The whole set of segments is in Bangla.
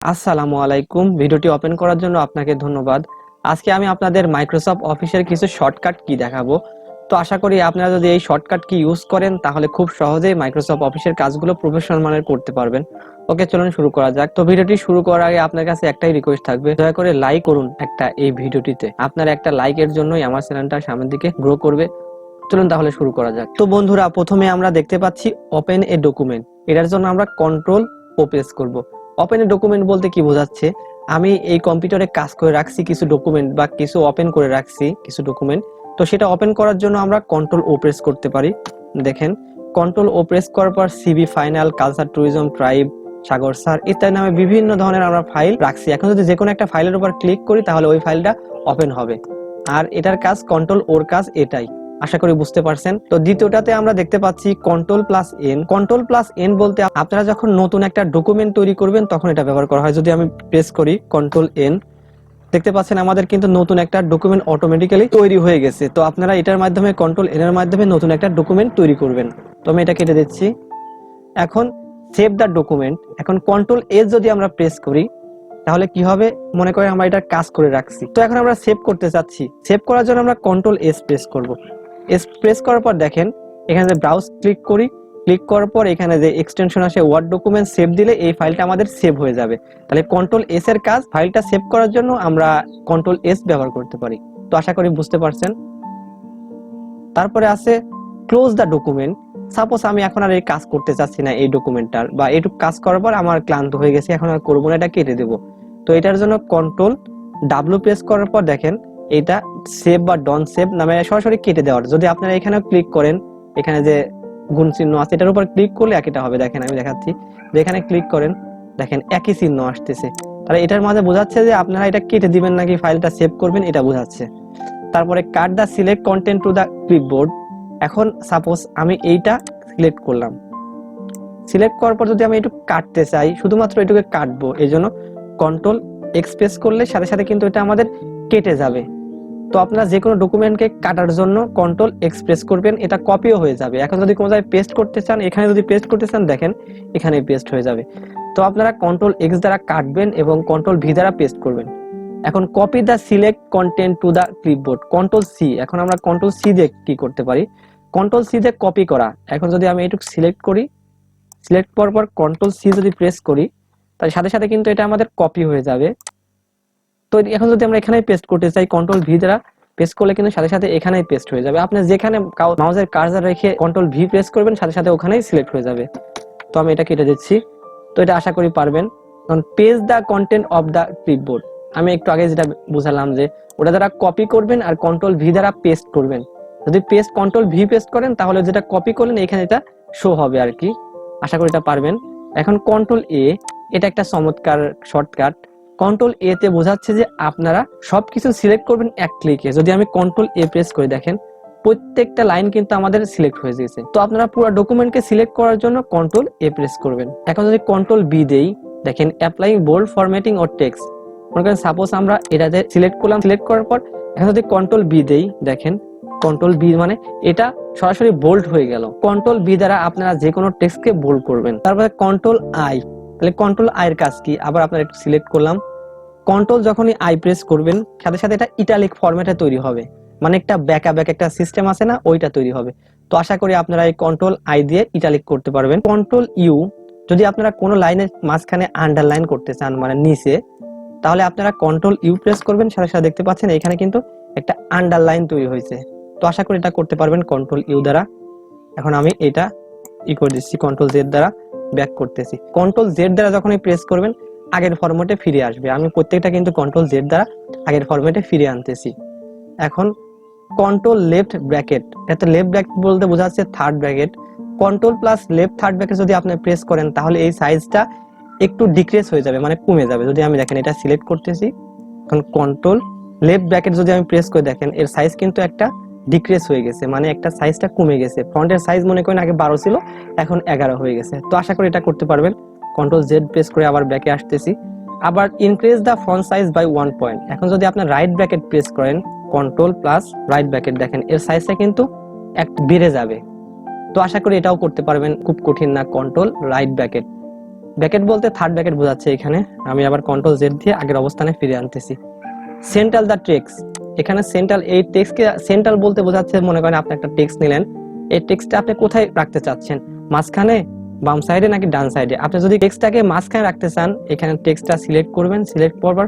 আসসালামু আলাইকুম। ভিডিওটি ওপেন করার জন্য আপনাকে ধন্যবাদ। আজকে আমি আপনাদের মাইক্রোসফট অফিসের কিছু শর্টকাট কি দেখাবো। তো আশা করি আপনারা যদি এই শর্টকাট কি ইউজ করেন তাহলে খুব সহজেই মাইক্রোসফট অফিসের কাজগুলো প্রফেশনাল মানের করতে পারবেন। ওকে, চলুন শুরু করা যাক। তো ভিডিওটি শুরু করার আগে আপনার কাছে একটাই রিকোয়েস্ট থাকবে, দয়া করে লাইক করুন একটা এই ভিডিওটিতে। আপনার একটা লাইকের জন্যই আমার চ্যানেলটা সামনের দিকে গ্রো করবে। চলুন তাহলে শুরু করা যাক। তো বন্ধুরা, প্রথমে আমরা দেখতে পাচ্ছি ওপেন এ ডকুমেন্ট। এটার জন্য আমরা কন্ট্রোল ও প্রেস করব। ওপেন এ ডকুমেন্ট বলতে কি বোঝাচ্ছে, আমি এই কম্পিউটারে কাজ করে রাখছি কিছু ডকুমেন্ট বা কিছু ওপেন করে রাখছি কিছু ডকুমেন্ট। তো সেটা ওপেন করার জন্য আমরা কন্ট্রোল ও প্রেস করতে পারি। দেখেন, কন্ট্রোল ও প্রেস করার পর CB final, culture, tourism, tribe, সাগর স্যার ইত্যাদি নামে বিভিন্ন ধরনের আমরা ফাইল রাখছি। এখন যদি যে কোনো একটা ফাইলের উপর ক্লিক করি তাহলে ওই ফাইলটা ওপেন হবে। আর এটার কাজ কন্ট্রোল ওর কাজ এটাই। আশা করি বুঝতে পারছেন। তো দ্বিতীয়টাতে আমরা দেখতে পাচ্ছি control plus N. Control plus N বলতে আপনারা যখন নতুন একটা ডকুমেন্ট তৈরি করবেন তখন এটা ব্যবহার করা হয়। যদি আমি প্রেস করি কন্ট্রোল এন, দেখতে পাচ্ছেন আমাদের কিন্তু নতুন একটা ডকুমেন্ট অটোমেটিক্যালি তৈরি হয়ে গেছে। তো আপনারা এটার মাধ্যমে কন্ট্রোল এন এর মাধ্যমে নতুন একটা ডকুমেন্ট তৈরি করবেন। তো আমি এটা কেটে দিচ্ছি। এখন সেভ দ্য ডকুমেন্ট। এখন কন্ট্রোল এস যদি আমরা প্রেস করি তাহলে কি হবে, মনে করেন আমরা এটা কাজ করে রাখছি। তো এখন আমরা সেভ করতে চাচ্ছি। সেভ করার জন্য আমরা কন্ট্রোল এস প্রেস করব। এস প্রেস করার পর দেখেন এখানে যে ব্রাউজ ক্লিক করি, ক্লিক করার পর এখানে যে এক্সটেনশন আসে ওয়ার্ড ডকুমেন্ট, সেভ দিলে এই ফাইলটা আমাদের সেভ হয়ে যাবে। তাহলে কন্ট্রোল এস এর কাজ ফাইলটা সেভ করার জন্য আমরা কন্ট্রোল এস ব্যবহার করতে পারি। তো আশা করি বুঝতে পারছেন। তারপরে আছে ক্লোজ দ্য ডকুমেন্ট। সাপোজ আমি এখন আর এই কাজ করতে চাচ্ছি না এই ডকুমেন্টটার, বা এইটুকু কাজ করার পর আমার ক্লান্ত হয়ে গেছে, এখন আর করবো না, এটা কেটে দেবো। তো এটার জন্য কন্ট্রোল ডাব্লিউ প্রেস করার পর দেখেন এটা সেভ বা ডন সেভ নামে সরাসরি কেটে দেওয়ার। যদি আপনারা এখানে ক্লিক করেন, এখানে যে গুণ চিহ্ন আছে এটার উপর ক্লিক করলে একইটা হবে। দেখেন আমি দেখাচ্ছি, যে এখানে ক্লিক করেন দেখেন একই চিহ্ন আসতেছে। তাহলে এটার মাঝে বোঝাচ্ছে যে আপনারা এটা কেটে দিবেন নাকি ফাইলটা সেভ করবেন, এটা বোঝাচ্ছে। তারপরে cut the select content to the clipboard. এখন সাপোজ আমি এইটা সিলেক্ট করলাম, সিলেক্ট করার পর যদি আমি একটু কাটতে চাই, শুধুমাত্র এটুকু কাটবো, এই জন্য কন্ট্রোল এক্স প্রেস করলে সাথে সাথে কিন্তু এটা আমাদের কেটে যাবে। তো আপনারা যে কোনো ডকুমেন্টকে কাটার জন্য কন্ট্রোল এক্স প্রেস করবেন, এটা কপিও হয়ে যাবে। এখন যদি কোনো জায়গায় পেস্ট করতে চান, এখানে যদি পেস্ট করতে চান দেখেন এখানে পেস্ট হয়ে যাবে। তো আপনারা কন্ট্রোল এক্স দ্বারা কাটবেন এবং কন্ট্রোল ভি দ্বারা পেস্ট করবেন। এখন copy the select content to the clipboard, control C. এখন আমরা কন্ট্রোল সি দিয়ে কি করতে পারি, কন্ট্রোল সি দিয়ে কপি করা। এখন যদি আমি এইটুকু সিলেক্ট করি, সিলেক্ট করার পর কন্ট্রোল সি যদি প্রেস করি তার সাথে সাথে কিন্তু এটা আমাদের কপি হয়ে যাবে। তো এখন যদি আমরা এখানে পেস্ট করতে চাই কন্ট্রোল ভি দ্বারা পেস্ট করলে কিন্তু সাথে সাথে এখানেই পেস্ট হয়ে যাবে। আপনি যেখানে মাউসের কার্সার রেখে কন্ট্রোল ভি প্রেস করবেন সাথে সাথে ওখানেই সিলেক্ট হয়ে যাবে। তো আমি এটা কেটে দিচ্ছি। তো এটা আশা করি পারবেন। কারণ paste the content of the clipboard, আমি একটু আগে যেটা বুঝালাম যে ওটা দ্বারা কপি করবেন আর কন্ট্রোল ভি দ্বারা পেস্ট করবেন। যদি পেস্ট কন্ট্রোল ভি পেস্ট করেন তাহলে যেটা কপি করলেন এখানে এটা শো হবে আর কি। আশা করি এটা পারবেন। এখন কন্ট্রোল এ, এটা একটা চমৎকার শর্টকাট। কন্ট্রোল এ তে বোঝাচ্ছে যে আপনারা সবকিছু সিলেক্ট করবেন এক ক্লিকে। যদি আমি কন্ট্রোল এ প্রেস করে দেখেন প্রত্যেকটা লাইন কিন্তু আমাদের সিলেক্ট হয়ে গেছে। তো আপনারা পুরো ডকুমেন্টকে সিলেক্ট করার জন্য কন্ট্রোল এ প্রেস করবেন। এখন যদি কন্ট্রোল বি দেই, দেখেন applying bold formatting or text. মনে করেন সাপোজ আমরা এটাতে সিলেক্ট করলাম, সিলেক্ট করার পর এখন যদি কন্ট্রোল বি দেই, দেখেন কন্ট্রোল বি মানে এটা সরাসরি বোল্ড হয়ে গেল। কন্ট্রোল বি দ্বারা আপনারা যে কোনো টেক্সটকে বোল্ড করবেন। তারপরে কন্ট্রোল আই, তাহলে কন্ট্রোল আই এর কাজ কি, আবার আপনারা একটু সিলেক্ট করলাম। কন্ট্রোল যখনই আই প্রেস করবেন সাথে সাথে এটা ইটালিক ফরম্যাটে তৈরি হবে, মানে একটা ব্যাকআপ একটা সিস্টেম আছে না, ওইটা তৈরি হবে। তো আশা করি আপনারা এই কন্ট্রোল আই দিয়ে ইটালিক করতে পারবেন। কন্ট্রোল ইউ, যদি আপনারা কোনো লাইনের মাঝখানে আন্ডারলাইন করতে চান মানে নিচে, তাহলে আপনারা কন্ট্রোল ইউ প্রেস করবেন, সাথে সাথে দেখতে পাচ্ছেন এখানে কিন্তু একটা আন্ডারলাইন তৈরি হয়েছে। তো আশা করি এটা করতে পারবেন কন্ট্রোল ইউ দ্বারা। এখন আমি এটা করে দিচ্ছি, কন্ট্রোল জেড দ্বারা ব্যাক করতেছি। কন্ট্রোল জেড দ্বারা যখনই প্রেস করবেন আগের ফরম্যাটে ফিরে আসবে। আমি প্রত্যেকটা কিন্তু কন্ট্রোল জেড দ্বারা আগের ফরম্যাটে ফিরে আনতেছি। এখন কন্ট্রোল লেফট ব্র্যাকেট, এটা লেফট ব্র্যাকেট বলতে বোঝাচ্ছে third bracket. Control plus left third bracket যদি আপনি প্রেস করেন তাহলে এই সাইজটা একটু ডিক্রিজ হয়ে যাবে, মানে কমে যাবে। যদি আমি দেখেন এটা সিলেক্ট করতেছি, এখন কন্ট্রোল লেফট ব্র্যাকেট যদি আমি প্রেস করে দেখেন এর সাইজ কিন্তু একটা ডিক্রিজ হয়ে গেছে, মানে একটা সাইজটা কমে গেছে। ফন্টের সাইজ মনে করেন আগে 12 ছিল, এখন 11 হয়ে গেছে। তো আশা করি এটা করতে পারবেন। কন্ট্রোল জেড প্রেস করে আবার ব্যাকে আসতেছি। আবার increase the font size by 1 point. এখন যদি আপনি রাইট ব্র্যাকেট প্রেস করেন কন্ট্রোল প্লাস রাইট ব্র্যাকেট, দেখেন এর সাইজটা কিন্তু বেড়ে যাবে। তো আশা করি এটাও করতে পারবেন, খুব কঠিন না। কন্ট্রোল রাইট ব্র্যাকেট ব্র্যাকেট বলতে থার্ড ব্র্যাকেট বোঝাচ্ছে এখানে। আমি আবার কন্ট্রোল জেড দিয়ে আগের অবস্থানে ফিরে আনতেছি। সেন্ট্রাল দ্য টেক্সট, এখানে সেন্ট্রাল, এই টেক্সটকে সেন্ট্রাল বলতে বোঝাচ্ছে, মনে করেন আপনি একটা টেক্সট নিলেন, এই টেক্সটটা আপনি কোথায় রাখতে চাচ্ছেন, মাঝখানে, বাম সাইডে নাকি ডান সাইডে। আপনি যদি টেক্সটটাকে মাঝখানে রাখতে চান, এখানে টেক্সটটা সিলেক্ট করবেন, সিলেক্ট করার পর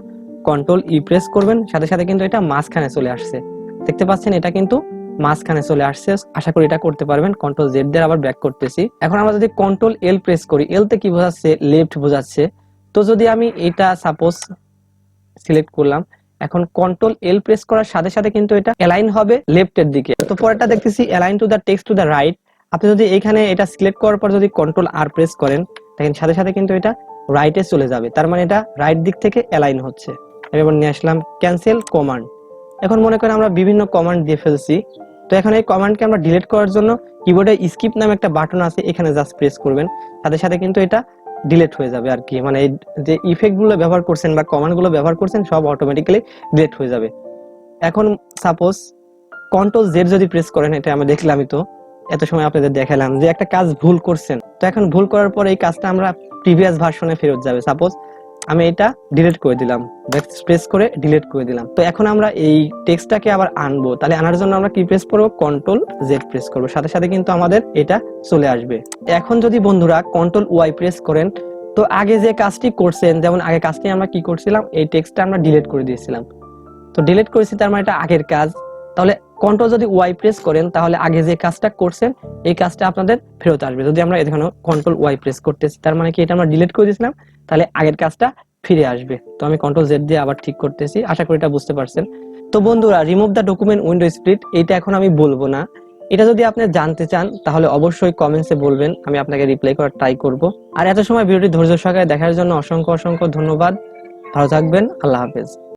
কন্ট্রোল ই প্রেস করবেন, সাথে সাথে কিন্তু এটা মাঝখানে চলে আসছে, দেখতে পাচ্ছেন এটা কিন্তু মাঝখানে চলে আসছে। আশা করি এটা করতে পারবেন। কন্ট্রোল জেড দিয়ে আবার ব্যাক করতেছি। এখন আমরা যদি কন্ট্রোল এল প্রেস করি, এল তে কি বোঝাচ্ছে, লেফট বোঝাচ্ছে। তো যদি আমি এটা সাপোজ সিলেক্ট করলাম, এখন কন্ট্রোল এল প্রেস করার সাথে সাথে কিন্তু এটা অ্যালাইন হবে লেফটের দিকে। তো পরেরটা দেখতেছি align to the text to the right. আপনি যদি এখানে এটা সিলেক্ট করার পর যদি কন্ট্রোল আর প্রেস করেন, দেখেন সাথে সাথে কিন্তু এটা রাইটে চলে যাবে, তার মানে এটা রাইট দিক থেকে অ্যালাইন হচ্ছে। আমি এবার নিয়ে আসলাম ক্যান্সেল কমান্ড। এখন মনে করেন আমরা বিভিন্ন কমান্ড দিয়ে ফেলছি, তো এখন এই কমান্ডকে আমরা ডিলিট করার জন্য কিবোর্ডে স্কিপ নামে একটা বাটন আছে, এখানে জাস্ট প্রেস করবেন, সাথে সাথে কিন্তু এটা ডিলিট হয়ে যাবে আর কি। মানে এই যে ইফেক্ট গুলো ব্যবহার করছেন বা কমান্ড গুলো ব্যবহার করছেন সব অটোমেটিক্যালি ডিলিট হয়ে যাবে। এখন সাপোজ কন্ট্রোল জেড যদি প্রেস করেন, এটা আমরা দেখলামই তো, এত সময় আপনাদের দেখালাম যে একটা কাজ ভুল করছেন, তো এখন ভুল করার পর এই কাজটা আমরা প্রিভিয়াস ভার্সনে ফেরত যাবে। সাপোজ আমি এটা ডিলিট করে দিলাম, ব্যাক প্রেস করে ডিলিট করে দিলাম। তো এখন আমরা এই টেক্সটটাকে আবার আনবো, তাহলে আনার জন্য আমরা কি প্রেস করব, কন্ট্রোল জেড প্রেস করব, সাথে সাথে কিন্তু আমাদের এটা চলে আসবে। এখন যদি বন্ধুরা কন্ট্রোল ওয়াই প্রেস করেন, তো আগে যে কাজটি করছেন, যেমন আগে কাজটি আমরা কি করছিলাম, এই টেক্সটটা আমরা ডিলিট করে দিয়েছিলাম, তো ডিলিট করেছি, তার মানে এটা আগের কাজ। তাহলে কন্ট্রোল যদি ওয়াই প্রেস করেন, তাহলে আগে যে কাজটা করছেন এই কাজটা আপনাদের ফেরত আসবে। যদি আমরা এখানে কন্ট্রোল ওয়াই প্রেস করতেছি, তার মানে কি এটা আমরা ডিলিট করে দিয়েছিলাম, তাহলে আগের কাজটা ফিরে আসবে। তো আমি কন্ট্রোল জেড দিয়ে আবার ঠিক করতেছি, আশা করি এটা বুঝতে পারছেন। তো বন্ধুরা, remove the document window split, এটা এখন আমি বলবো না। এটা যদি আপনি জানতে চান তাহলে অবশ্যই কমেন্টসে বলবেন, আমি আপনাকে রিপ্লাই করার ট্রাই করব। আর এত সময় ভিডিওটি ধৈর্য সহকারে দেখার জন্য অসংখ্য অসংখ্য ধন্যবাদ। ভালো থাকবেন, আল্লাহ হাফেজ।